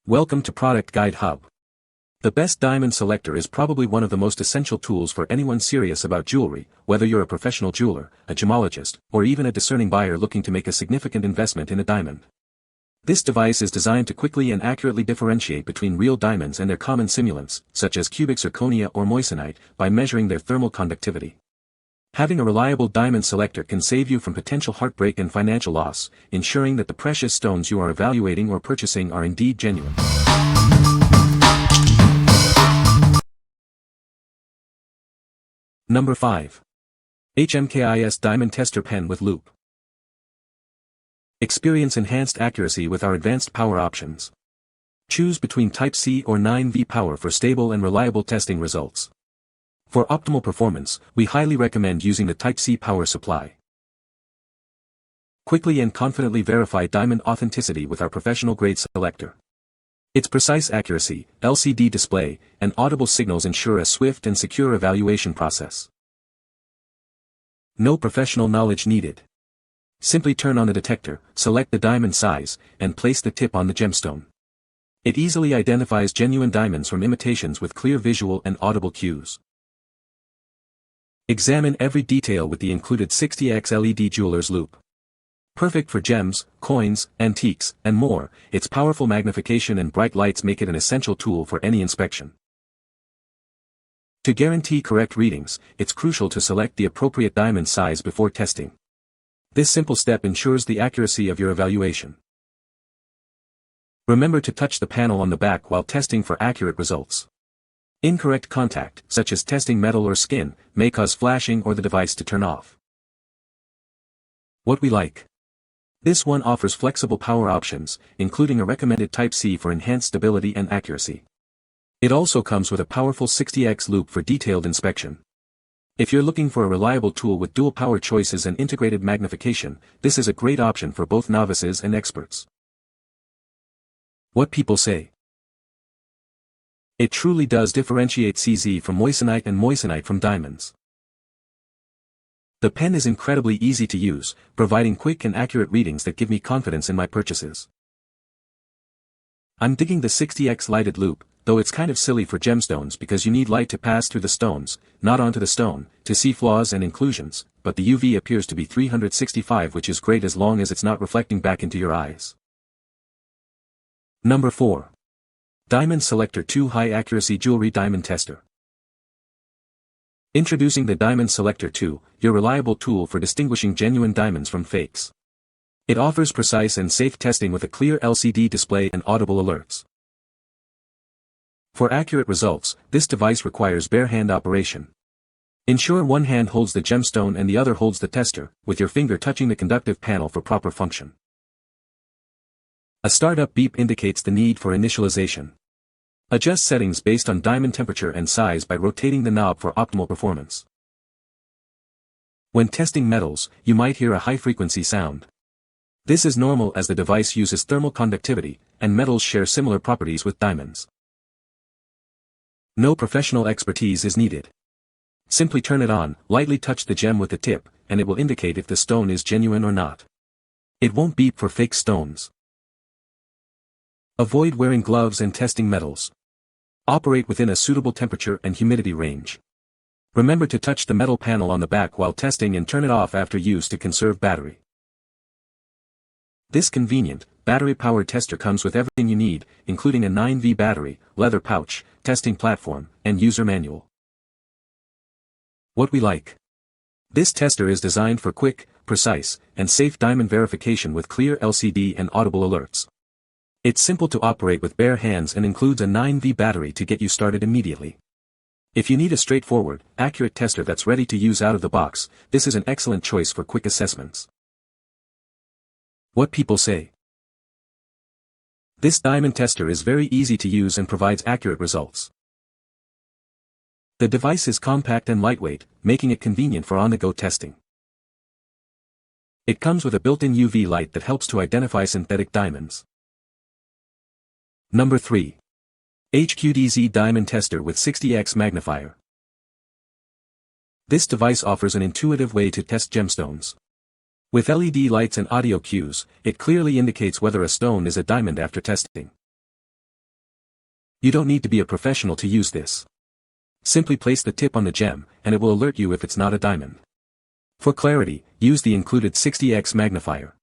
Welcome to Product Guide Hub. The best diamond selector is probably one of the most essential tools for anyone serious about jewelry, whether you're a professional jeweler, a gemologist, or even a discerning buyer looking to make a significant investment in a diamond. This device is designed to quickly and accurately differentiate between real diamonds and their common simulants, such as cubic zirconia or moissanite, by measuring their thermal conductivity. Having a reliable diamond selector can save you from potential heartbreak and financial loss, ensuring that the precious stones you are evaluating or purchasing are indeed genuine. Number 5. HMKIS Diamond Tester Pen with Loupe. Experience enhanced accuracy with our advanced power options. Choose between Type-C or 9V power for stable and reliable testing results. For optimal performance, we highly recommend using the Type-C power supply. Quickly and confidently verify diamond authenticity with our professional-grade selector. Its precise accuracy, LCD display, and audible signals ensure a swift and secure evaluation process. No professional knowledge needed. Simply turn on the detector, select the diamond size, and place the tip on the gemstone. It easily identifies genuine diamonds from imitations with clear visual and audible cues. Examine every detail with the included 60x LED jeweler's loupe. Perfect for gems, coins, antiques, and more, its powerful magnification and bright lights make it an essential tool for any inspection. To guarantee correct readings, it's crucial to select the appropriate diamond size before testing. This simple step ensures the accuracy of your evaluation. Remember to touch the panel on the back while testing for accurate results. Incorrect contact, such as testing metal or skin, may cause flashing or the device to turn off. What we like. This one offers flexible power options, including a recommended Type-C for enhanced stability and accuracy. It also comes with a powerful 60x loupe for detailed inspection. If you're looking for a reliable tool with dual power choices and integrated magnification, this is a great option for both novices and experts. What people say. It truly does differentiate CZ from moissanite and moissanite from diamonds. The pen is incredibly easy to use, providing quick and accurate readings that give me confidence in my purchases. I'm digging the 60x lighted loupe, though it's kind of silly for gemstones because you need light to pass through the stones, not onto the stone, to see flaws and inclusions, but the UV appears to be 365, which is great as long as it's not reflecting back into your eyes. Number 4. Diamond Selector 2 High Accuracy Jewelry Diamond Tester. Introducing the Diamond Selector 2, your reliable tool for distinguishing genuine diamonds from fakes. It offers precise and safe testing with a clear LCD display and audible alerts. For accurate results, this device requires bare hand operation. Ensure one hand holds the gemstone and the other holds the tester, with your finger touching the conductive panel for proper function. A startup beep indicates the need for initialization. Adjust settings based on diamond temperature and size by rotating the knob for optimal performance. When testing metals, you might hear a high-frequency sound. This is normal as the device uses thermal conductivity, and metals share similar properties with diamonds. No professional expertise is needed. Simply turn it on, lightly touch the gem with the tip, and it will indicate if the stone is genuine or not. It won't beep for fake stones. Avoid wearing gloves and testing metals. Operate within a suitable temperature and humidity range. Remember to touch the metal panel on the back while testing and turn it off after use to conserve battery. This convenient, battery-powered tester comes with everything you need, including a 9V battery, leather pouch, testing platform, and user manual. What we like. This tester is designed for quick, precise, and safe diamond verification with clear LCD and audible alerts. It's simple to operate with bare hands and includes a 9V battery to get you started immediately. If you need a straightforward, accurate tester that's ready to use out of the box, this is an excellent choice for quick assessments. What people say. This diamond tester is very easy to use and provides accurate results. The device is compact and lightweight, making it convenient for on-the-go testing. It comes with a built-in UV light that helps to identify synthetic diamonds. Number 3. Hqdz-td Diamond Tester with 60x Magnifier. This device offers an intuitive way to test gemstones. With LED lights and audio cues, it clearly indicates whether a stone is a diamond after testing. You don't need to be a professional to use this. Simply place the tip on the gem, and it will alert you if it's not a diamond. For clarity, use the included 60x magnifier.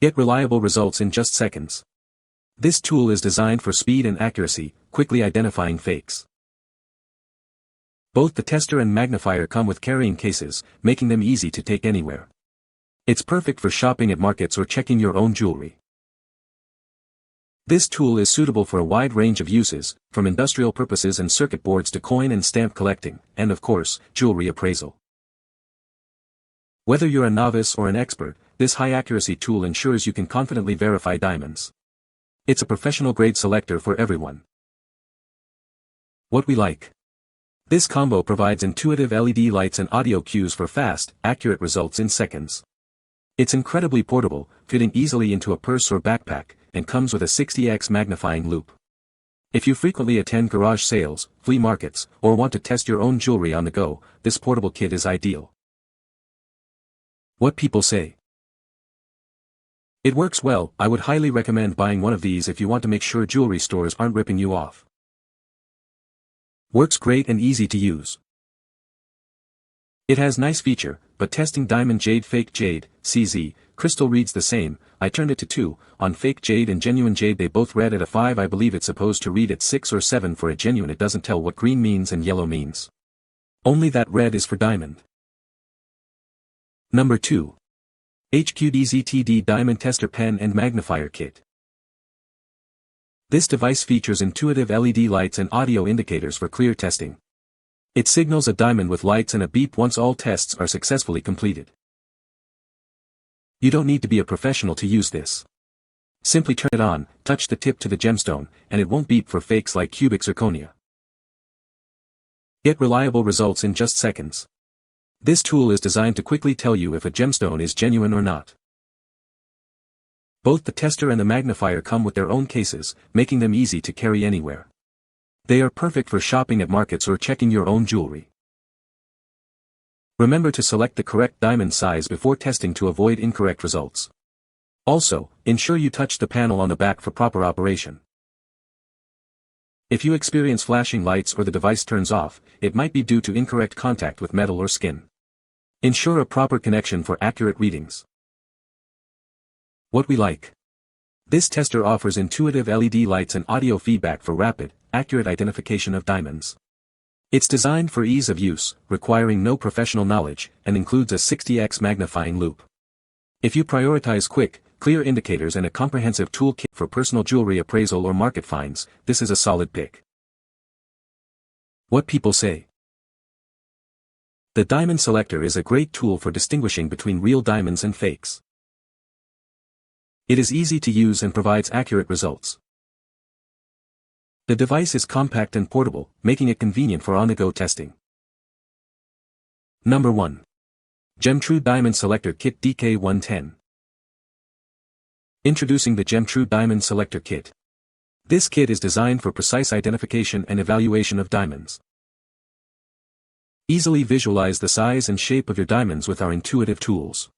Get reliable results in just seconds. This tool is designed for speed and accuracy, quickly identifying fakes. Both the tester and magnifier come with carrying cases, making them easy to take anywhere. It's perfect for shopping at markets or checking your own jewelry. This tool is suitable for a wide range of uses, from industrial purposes and circuit boards to coin and stamp collecting, and of course, jewelry appraisal. Whether you're a novice or an expert, this high-accuracy tool ensures you can confidently verify diamonds. It's a professional-grade selector for everyone. What we like. This combo provides intuitive LED lights and audio cues for fast, accurate results in seconds. It's incredibly portable, fitting easily into a purse or backpack, and comes with a 60x magnifying loupe. If you frequently attend garage sales, flea markets, or want to test your own jewelry on the go, this portable kit is ideal. What people say. It works well. I would highly recommend buying one of these if you want to make sure jewelry stores aren't ripping you off. Works great and easy to use. It has nice feature, but testing diamond jade fake jade, CZ, crystal reads the same. I turned it to 2, on fake jade and genuine jade they both read at a 5. I believe it's supposed to read at 6 or 7 for a genuine. It doesn't tell what green means and yellow means. Only that red is for diamond. Number 2. Hqdz-td Diamond Tester Pen and Magnifier Kit. This device features intuitive LED lights and audio indicators for clear testing. It signals a diamond with lights and a beep once all tests are successfully completed. You don't need to be a professional to use this. Simply turn it on, touch the tip to the gemstone, and it won't beep for fakes like cubic zirconia. Get reliable results in just seconds. This tool is designed to quickly tell you if a gemstone is genuine or not. Both the tester and the magnifier come with their own cases, making them easy to carry anywhere. They are perfect for shopping at markets or checking your own jewelry. Remember to select the correct diamond size before testing to avoid incorrect results. Also, ensure you touch the panel on the back for proper operation. If you experience flashing lights or the device turns off, it might be due to incorrect contact with metal or skin. Ensure a proper connection for accurate readings. What we like. This tester offers intuitive LED lights and audio feedback for rapid, accurate identification of diamonds. It's designed for ease of use, requiring no professional knowledge, and includes a 60x magnifying loupe. If you prioritize quick, clear indicators and a comprehensive toolkit for personal jewelry appraisal or market finds, this is a solid pick. What people say. The Diamond Selector is a great tool for distinguishing between real diamonds and fakes. It is easy to use and provides accurate results. The device is compact and portable, making it convenient for on-the-go testing. Number 1. GEMTRUE Diamond Selector Kit DK110. Introducing the GEMTRUE Diamond Selector Kit. This kit is designed for precise identification and evaluation of diamonds. Easily visualize the size and shape of your diamonds with our intuitive tools.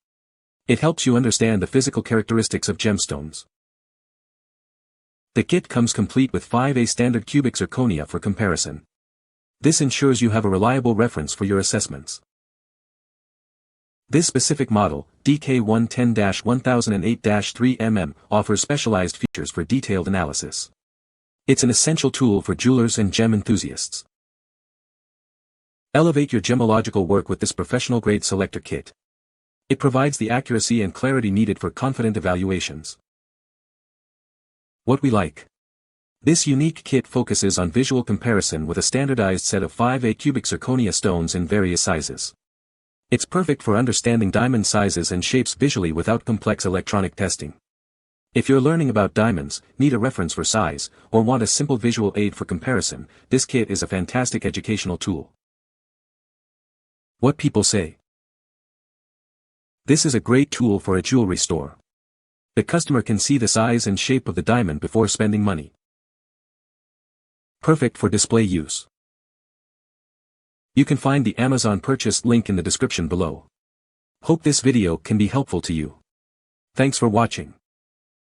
It helps you understand the physical characteristics of gemstones. The kit comes complete with 5A standard cubic zirconia for comparison. This ensures you have a reliable reference for your assessments. This specific model, DK110-1008-3mm, offers specialized features for detailed analysis. It's an essential tool for jewelers and gem enthusiasts. Elevate your gemological work with this professional-grade selector kit. It provides the accuracy and clarity needed for confident evaluations. What we like. This unique kit focuses on visual comparison with a standardized set of 5A cubic zirconia stones in various sizes. It's perfect for understanding diamond sizes and shapes visually without complex electronic testing. If you're learning about diamonds, need a reference for size, or want a simple visual aid for comparison, this kit is a fantastic educational tool. What people say. This is a great tool for a jewelry store. The customer can see the size and shape of the diamond before spending money. Perfect for display use. You can find the Amazon purchase link in the description below. Hope this video can be helpful to you. Thanks for watching.